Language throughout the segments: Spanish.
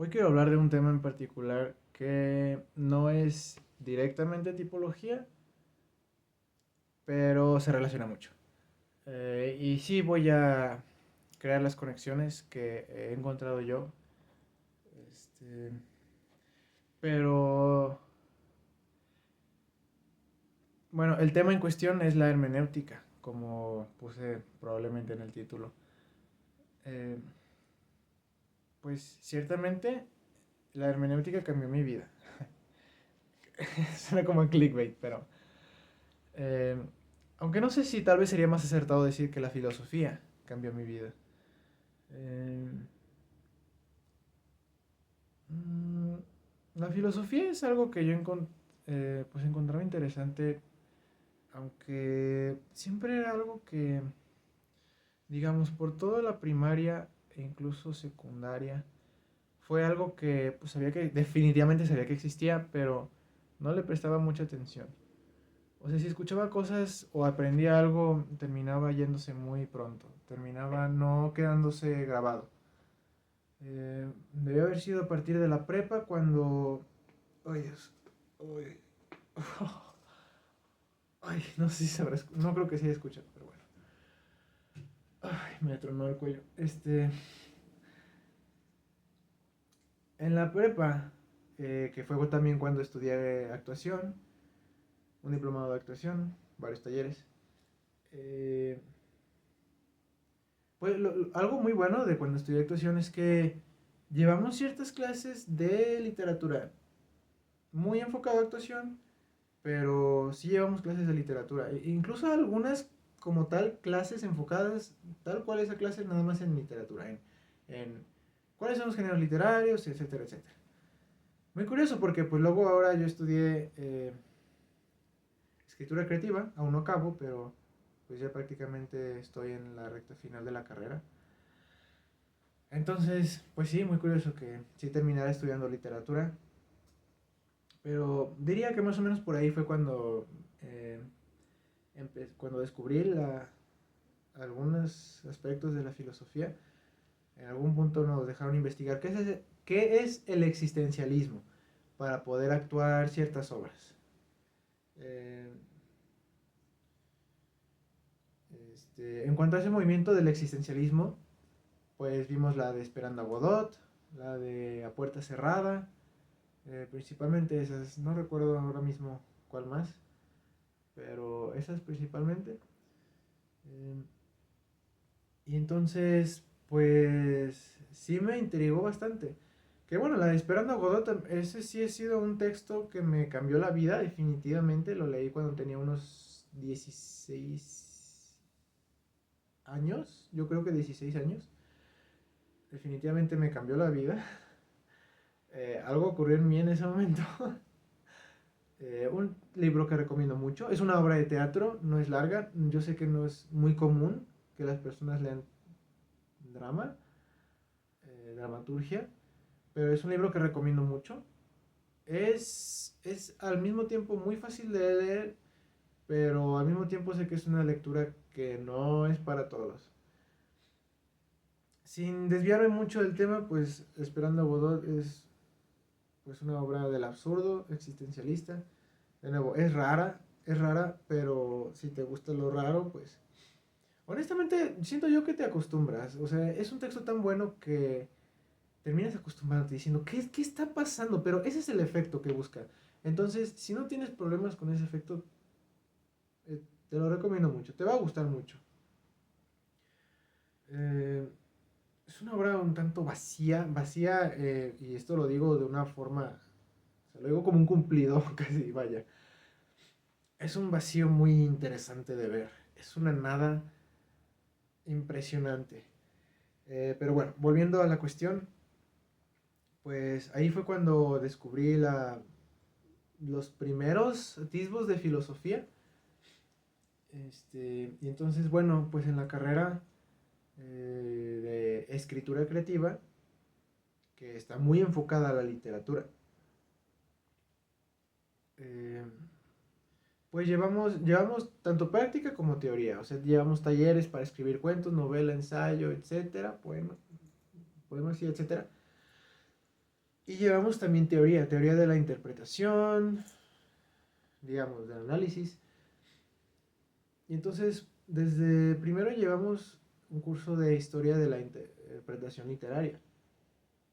Hoy quiero hablar de un tema en particular que no es directamente tipología, pero se relaciona mucho. Y sí voy a crear las conexiones que he encontrado yo. Este, pero bueno, el tema en cuestión es la hermenéutica, como puse probablemente en el título. Eh, pues ciertamente la hermenéutica cambió mi vida. Suena como clickbait, pero Eh, aunque no sé si tal vez sería más acertado decir que la filosofía cambió mi vida. Eh, mm, la filosofía es algo que yo pues encontraba interesante, aunque siempre era algo que, digamos, por toda la primaria e incluso secundaria, fue algo que pues sabía que definitivamente sabía que existía, pero no le prestaba mucha atención. O sea, si escuchaba cosas o aprendía algo, terminaba yéndose muy pronto. Terminaba no quedándose grabado. Debió haber sido a partir de la prepa cuando... Ay, Dios. Ay, ay, no sé si sabrás. No creo que se haya escuchado, pero bueno. Ay, me tronó el cuello. En la prepa, que fue también cuando estudié actuación, un diplomado de actuación, varios talleres. eh, Pues algo muy bueno de cuando estudié actuación es que llevamos ciertas clases de literatura, muy enfocado a actuación, pero sí llevamos clases de literatura, incluso algunas como tal clases enfocadas tal cual esa clase nada más en literatura, en cuáles son los géneros literarios, etcétera, etcétera. Muy curioso porque pues luego ahora yo estudié escritura creativa, aún no acabo, pero pues ya prácticamente estoy en la recta final de la carrera. Entonces, pues sí, muy curioso que sí terminara estudiando literatura, pero diría que más o menos por ahí fue eh, cuando descubrí algunos aspectos de la filosofía. En algún punto nos dejaron investigar qué es el existencialismo para poder actuar ciertas obras. Eh, en cuanto a ese movimiento del existencialismo, pues vimos la de Esperando a Godot, la de A Puerta Cerrada. Principalmente esas, no recuerdo ahora mismo cuál más, pero esas principalmente. Eh, y entonces, pues sí me intrigó bastante. Que bueno, la de Esperando a Godot, ese sí ha sido un texto que me cambió la vida, definitivamente. Lo leí cuando tenía unos 16 años, yo creo que 16 años. Definitivamente me cambió la vida. Algo ocurrió en mí en ese momento. Un libro que recomiendo mucho. Es una obra de teatro, no es larga. Yo sé que no es muy común que las personas lean drama, dramaturgia, pero es un libro que recomiendo mucho. Es al mismo tiempo muy fácil de leer, pero al mismo tiempo sé que es una lectura que no es para todos. Sin desviarme mucho del tema, pues Esperando a Godot es pues una obra del absurdo, existencialista. De nuevo, es rara, pero si te gusta lo raro, pues honestamente siento yo que te acostumbras. O sea, es un texto tan bueno que terminas acostumbrándote diciendo, ¿qué está pasando? Pero ese es el efecto que busca. Entonces, si no tienes problemas con ese efecto, te lo recomiendo mucho. Te va a gustar mucho. Eh, es una obra un tanto vacía, y esto lo digo de una forma, o sea, lo digo como un cumplido, casi, vaya. Es un vacío muy interesante de ver. Es una nada impresionante. Pero bueno, volviendo a la cuestión, pues ahí fue cuando descubrí los primeros atisbos de filosofía. Y entonces, bueno, pues en la carrera de escritura creativa, que está muy enfocada a la literatura, eh, pues llevamos tanto práctica como teoría. O sea, llevamos talleres para escribir cuentos, novela, ensayo, etcétera, poemas y etcétera. Y llevamos también teoría de la interpretación, digamos, del análisis. Y entonces, desde primero llevamos un curso de historia de la interpretación literaria,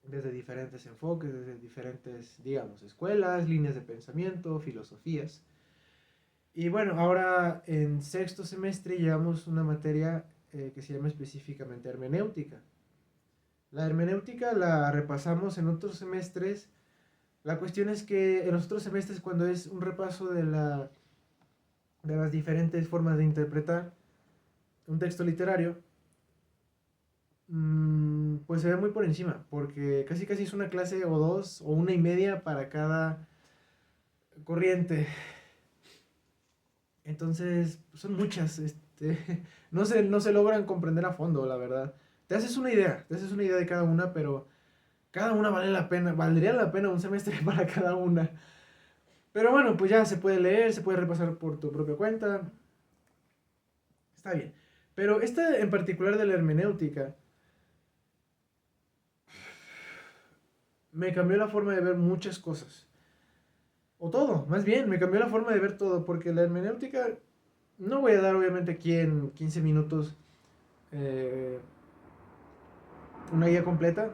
desde diferentes enfoques, desde diferentes, digamos, escuelas, líneas de pensamiento, filosofías. Y bueno, ahora en sexto semestre llevamos una materia que se llama específicamente hermenéutica. La hermenéutica la repasamos en otros semestres. La cuestión es que en los otros semestres, cuando es un repaso de las diferentes formas de interpretar un texto literario, pues se ve muy por encima, porque casi casi es una clase o dos o una y media para cada corriente. Entonces, son muchas, no se logran comprender a fondo, la verdad. Te haces una idea de cada una, pero cada una vale la pena, valdría la pena un semestre para cada una. Pero bueno, pues ya se puede leer, se puede repasar por tu propia cuenta. Está bien. Pero esta en particular de la hermenéutica me cambió la forma de ver muchas cosas. O todo, más bien, me cambió la forma de ver todo, porque la hermenéutica, no voy a dar obviamente aquí en 15 minutos eh, una guía completa.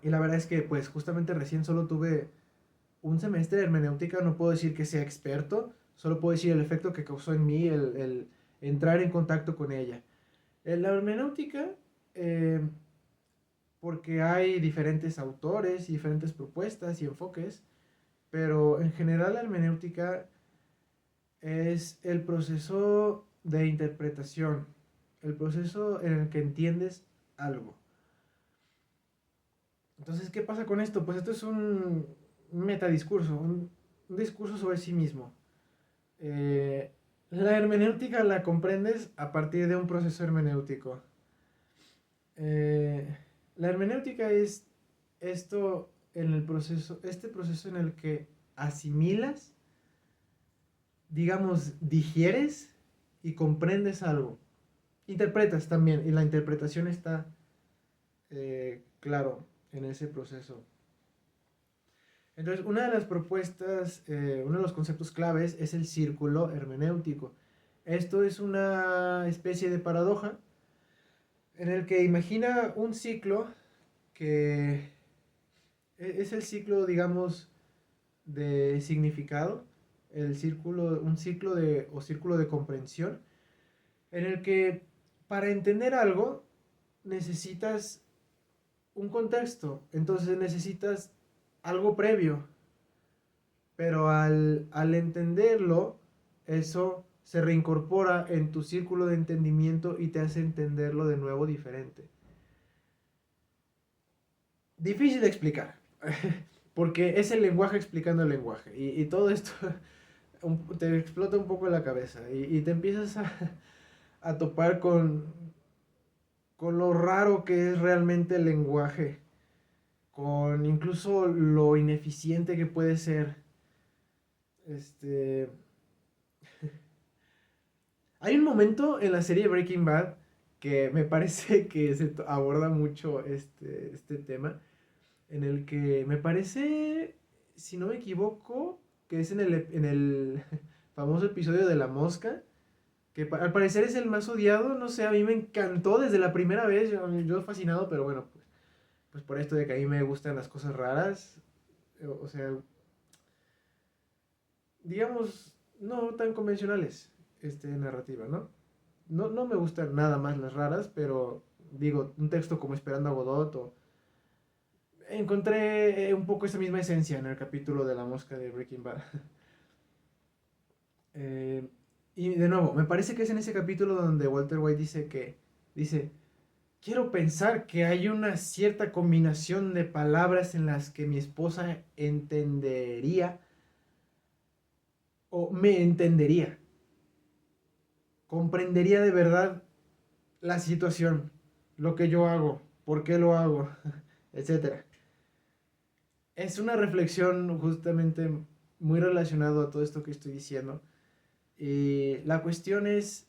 Y la verdad es que pues justamente recién solo tuve un semestre de hermenéutica, no puedo decir que sea experto, solo puedo decir el efecto que causó en mí el entrar en contacto con ella. La hermenéutica, eh, porque hay diferentes autores y diferentes propuestas y enfoques, pero en general la hermenéutica es el proceso de interpretación, el proceso en el que entiendes algo. Entonces, ¿qué pasa con esto? Pues esto es un metadiscurso, un discurso sobre sí mismo. Eh, la hermenéutica la comprendes a partir de un proceso hermenéutico. Eh, la hermenéutica es esto en el proceso, este proceso en el que asimilas, digamos, digieres y comprendes algo. Interpretas también, y la interpretación está, claro, en ese proceso. Entonces, una de las propuestas, uno de los conceptos claves es el círculo hermenéutico. Esto es una especie de paradoja en el que imagina un ciclo que es el ciclo, digamos, de significado, el círculo, un ciclo de, o círculo de comprensión, en el que para entender algo necesitas un contexto, entonces necesitas algo previo, pero al entenderlo, eso se reincorpora en tu círculo de entendimiento y te hace entenderlo de nuevo diferente. Difícil de explicar, porque es el lenguaje explicando el lenguaje, y todo esto te explota un poco la cabeza, y te empiezas a topar con lo raro que es realmente el lenguaje, con incluso lo ineficiente que puede ser. Este, Hay un momento en la serie Breaking Bad que me parece que se aborda mucho este tema, en el que me parece, si no me equivoco, que es en el famoso episodio de la mosca, que al parecer es el más odiado, no sé, a mí me encantó desde la primera vez, yo fascinado, pero bueno, pues por esto de que a mí me gustan las cosas raras, o sea, digamos, no tan convencionales, narrativa, ¿no? No me gustan nada más las raras, pero digo, un texto como Esperando a Godot encontré un poco esa misma esencia en el capítulo de la mosca de Breaking Bad. Eh, y de nuevo, me parece que es en ese capítulo donde Walter White dice, quiero pensar que hay una cierta combinación de palabras en las que mi esposa entendería o me entendería, comprendería de verdad la situación, lo que yo hago, por qué lo hago, etcétera. Es una reflexión justamente muy relacionado a todo esto que estoy diciendo. Y la cuestión es,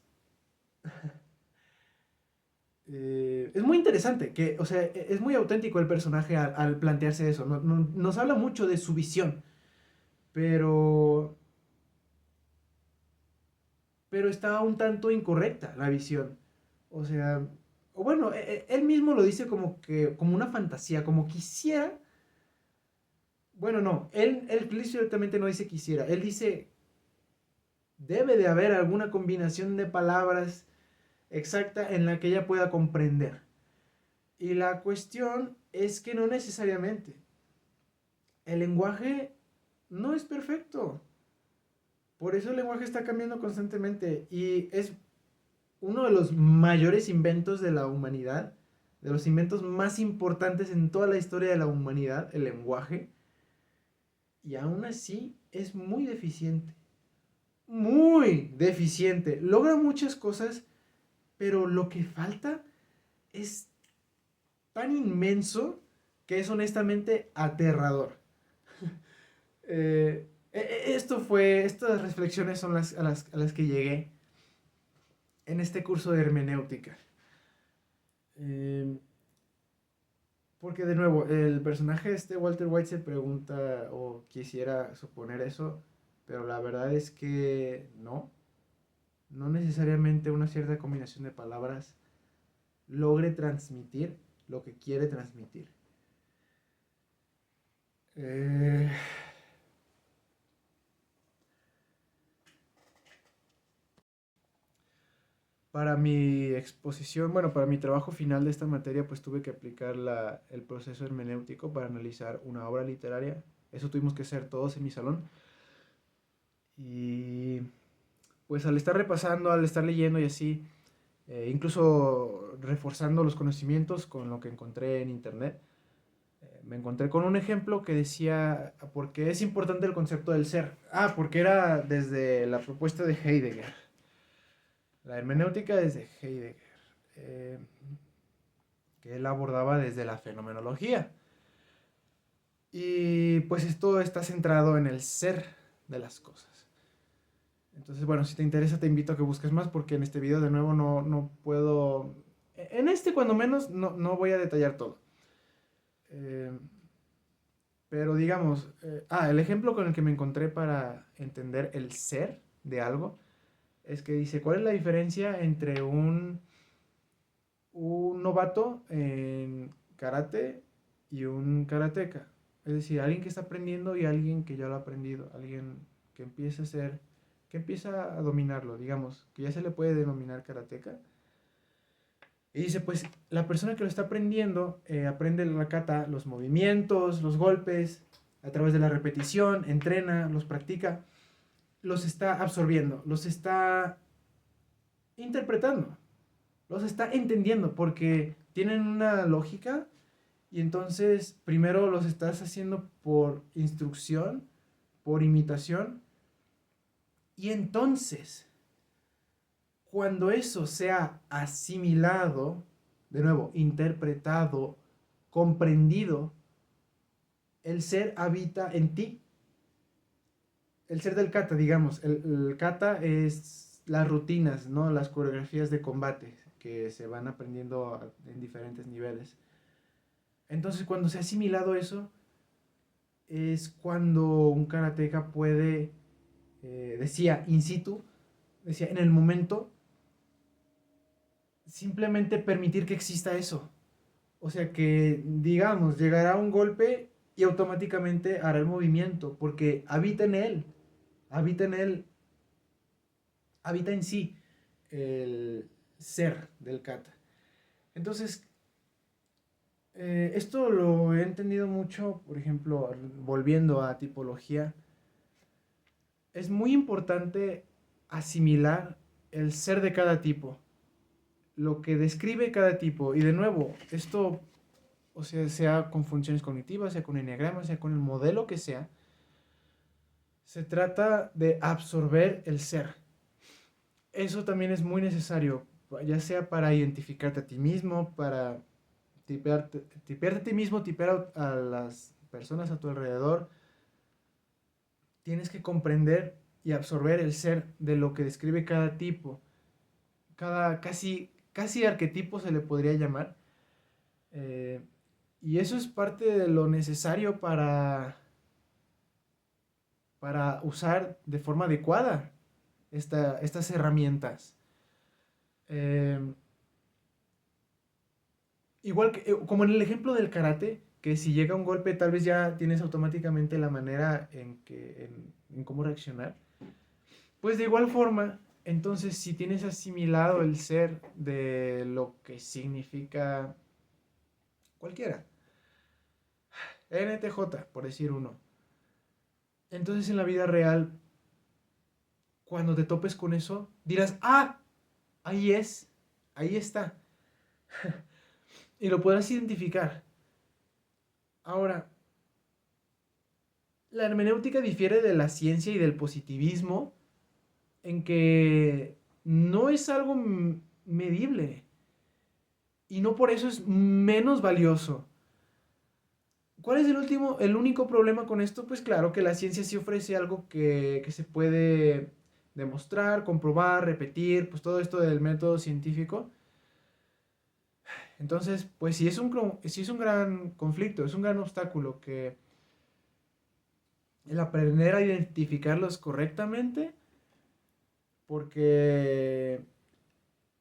es muy interesante, que, o sea, es muy auténtico el personaje al plantearse eso. Nos habla mucho de su visión, pero, pero está un tanto incorrecta la visión. O sea, o bueno, él mismo lo dice como que, como una fantasía, como quisiera. Bueno, no, él explícitamente no dice quisiera, él dice debe de haber alguna combinación de palabras exacta en la que ella pueda comprender. Y la cuestión es que no necesariamente. El lenguaje no es perfecto. Por eso el lenguaje está cambiando constantemente y es uno de los mayores inventos de la humanidad, de los inventos más importantes en toda la historia de la humanidad, el lenguaje, y aún así es muy deficiente. Muy deficiente. Logra muchas cosas, pero lo que falta es tan inmenso que es honestamente aterrador. Estas reflexiones son a las que llegué en este curso de hermenéutica. Porque de nuevo, el personaje Walter White se pregunta o quisiera suponer eso, pero la verdad es que no necesariamente una cierta combinación de palabras logre transmitir lo que quiere transmitir. Eh, Para mi exposición, bueno, para mi trabajo final de esta materia, pues tuve que aplicar el proceso hermenéutico para analizar una obra literaria. Eso tuvimos que hacer todos en mi salón. Y pues al estar repasando, al estar leyendo y así, incluso reforzando los conocimientos con lo que encontré en internet, me encontré con un ejemplo que decía, ¿por qué es importante el concepto del ser? Ah, porque era desde la propuesta de Heidegger. La hermenéutica desde Heidegger. Eh, que él abordaba desde la fenomenología. Y pues esto está centrado en el ser de las cosas. Entonces, bueno, si te interesa te invito a que busques más porque en este video de nuevo no puedo... En este cuando menos no voy a detallar todo. Eh, pero digamos, el ejemplo con el que me encontré para entender el ser de algo es que dice, ¿cuál es la diferencia entre un novato en karate y un karateka? Es decir, alguien que está aprendiendo y alguien que ya lo ha aprendido, alguien que empieza a ser, que empieza a dominarlo, digamos, que ya se le puede denominar karateka. Y dice, pues la persona que lo está aprendiendo aprende la kata, los movimientos, los golpes, a través de la repetición, entrena, los practica, los está absorbiendo, los está interpretando, los está entendiendo porque tienen una lógica y entonces primero los estás haciendo por instrucción, por imitación y entonces cuando eso sea asimilado, de nuevo, interpretado, comprendido, el ser habita en ti. El ser del kata, digamos, el kata es las rutinas, ¿no? Las coreografías de combate que se van aprendiendo en diferentes niveles. Entonces, cuando se ha asimilado eso, es cuando un karateka puede, decía, in situ, decía, en el momento, simplemente permitir que exista eso. O sea que, digamos, llegará un golpe y automáticamente hará el movimiento, porque habita en él, habita en sí el ser del kata. Entonces, esto lo he entendido mucho, por ejemplo, volviendo a tipología, es muy importante asimilar el ser de cada tipo, lo que describe cada tipo. Y de nuevo, esto, o sea con funciones cognitivas, sea con enneagrama, sea con el modelo que sea, se trata de absorber el ser. Eso también es muy necesario, ya sea para identificarte a ti mismo, para tipearte a ti mismo, tipear a las personas a tu alrededor. Tienes que comprender y absorber el ser de lo que describe cada tipo. Casi casi arquetipo se le podría llamar. Eh, y eso es parte de lo necesario para usar de forma adecuada estas herramientas. Eh, igual que, como en el ejemplo del karate, que si llega un golpe tal vez ya tienes automáticamente la manera en cómo reaccionar. Pues de igual forma, entonces si tienes asimilado el ser de lo que significa cualquiera, NTJ, por decir uno, entonces en la vida real, cuando te topes con eso, dirás, ah, ahí es, ahí está, y lo podrás identificar. Ahora, la hermenéutica difiere de la ciencia y del positivismo en que no es algo medible y no por eso es menos valioso. ¿Cuál es el único problema con esto? Pues claro que la ciencia sí ofrece algo que se puede demostrar, comprobar, repetir, pues todo esto del método científico. Entonces, pues sí es un gran conflicto, es un gran obstáculo que el aprender a identificarlos correctamente, porque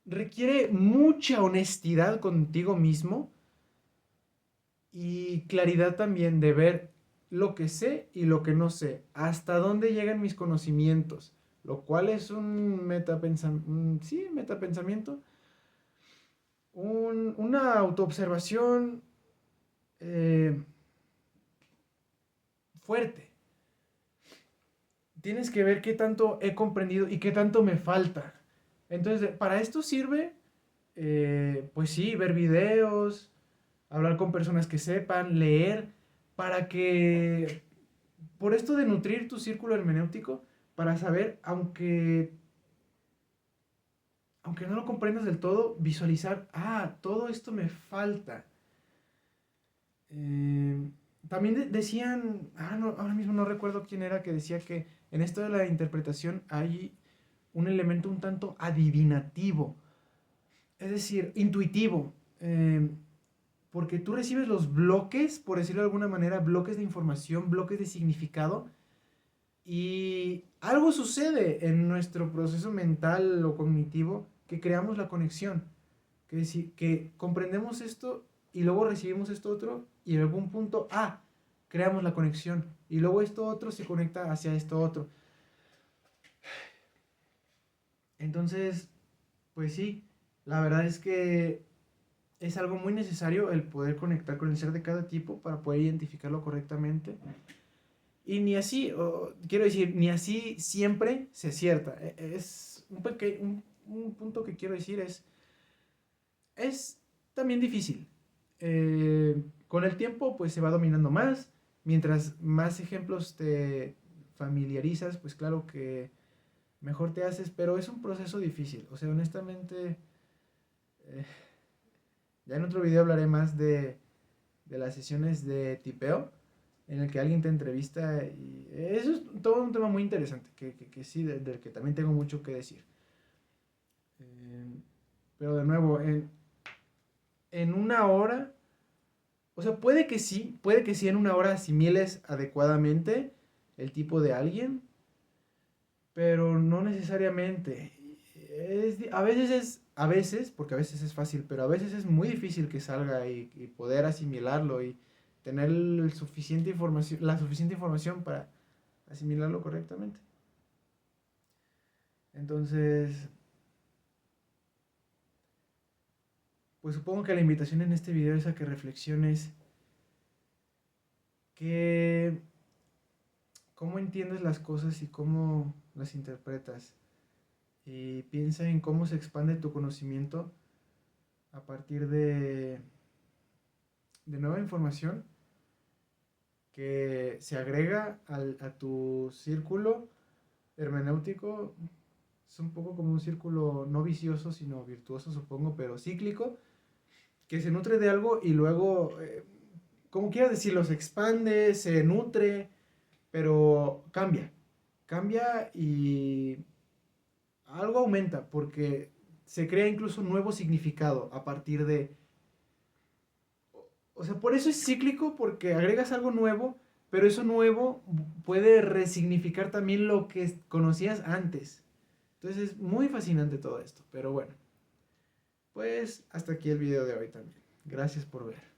requiere mucha honestidad contigo mismo y claridad también de ver lo que sé y lo que no sé, hasta dónde llegan mis conocimientos, lo cual es un metapensamiento, una autoobservación eh, fuerte. Tienes que ver qué tanto he comprendido y qué tanto me falta. Entonces, para esto sirve, pues sí, ver videos, hablar con personas que sepan, leer, para que, por esto de nutrir tu círculo hermenéutico, para saber, aunque no lo comprendas del todo, visualizar, ah, todo esto me falta. Eh, también decían, no, ahora mismo no recuerdo quién era que decía que en esto de la interpretación hay un elemento un tanto adivinativo, es decir, intuitivo. Porque tú recibes los bloques, por decirlo de alguna manera, bloques de información, bloques de significado, y algo sucede en nuestro proceso mental o cognitivo que creamos la conexión, que comprendemos esto y luego recibimos esto otro y en algún punto, creamos la conexión y luego esto otro se conecta hacia esto otro. Entonces, pues sí, la verdad es que es algo muy necesario el poder conectar con el ser de cada tipo para poder identificarlo correctamente. Y ni así, quiero decir, ni así siempre se acierta. Es un punto que quiero decir es también difícil. Con el tiempo, pues se va dominando más. Mientras más ejemplos te familiarizas, pues claro que mejor te haces, pero es un proceso difícil. O sea, honestamente, eh, ya en otro video hablaré más de las sesiones de tipeo en el que alguien te entrevista y eso es todo un tema muy interesante que sí, del que también tengo mucho que decir. Pero de nuevo, en una hora, o sea, puede que sí en una hora asimiles adecuadamente el tipo de alguien, pero no necesariamente. A veces, porque a veces es fácil, pero a veces es muy difícil que salga y poder asimilarlo y tener la suficiente información para asimilarlo correctamente. Entonces, pues supongo que la invitación en este video es a que reflexiones que cómo entiendes las cosas y cómo las interpretas. Y piensa en cómo se expande tu conocimiento a partir de nueva información que se agrega a tu círculo hermenéutico. Es un poco como un círculo no vicioso, sino virtuoso, supongo, pero cíclico, que se nutre de algo y luego, como quieras decirlo, se expande, se nutre, pero cambia y algo aumenta, porque se crea incluso un nuevo significado a partir de... O sea, por eso es cíclico, porque agregas algo nuevo, pero eso nuevo puede resignificar también lo que conocías antes. Entonces es muy fascinante todo esto, pero bueno. Pues hasta aquí el video de hoy también. Gracias por ver.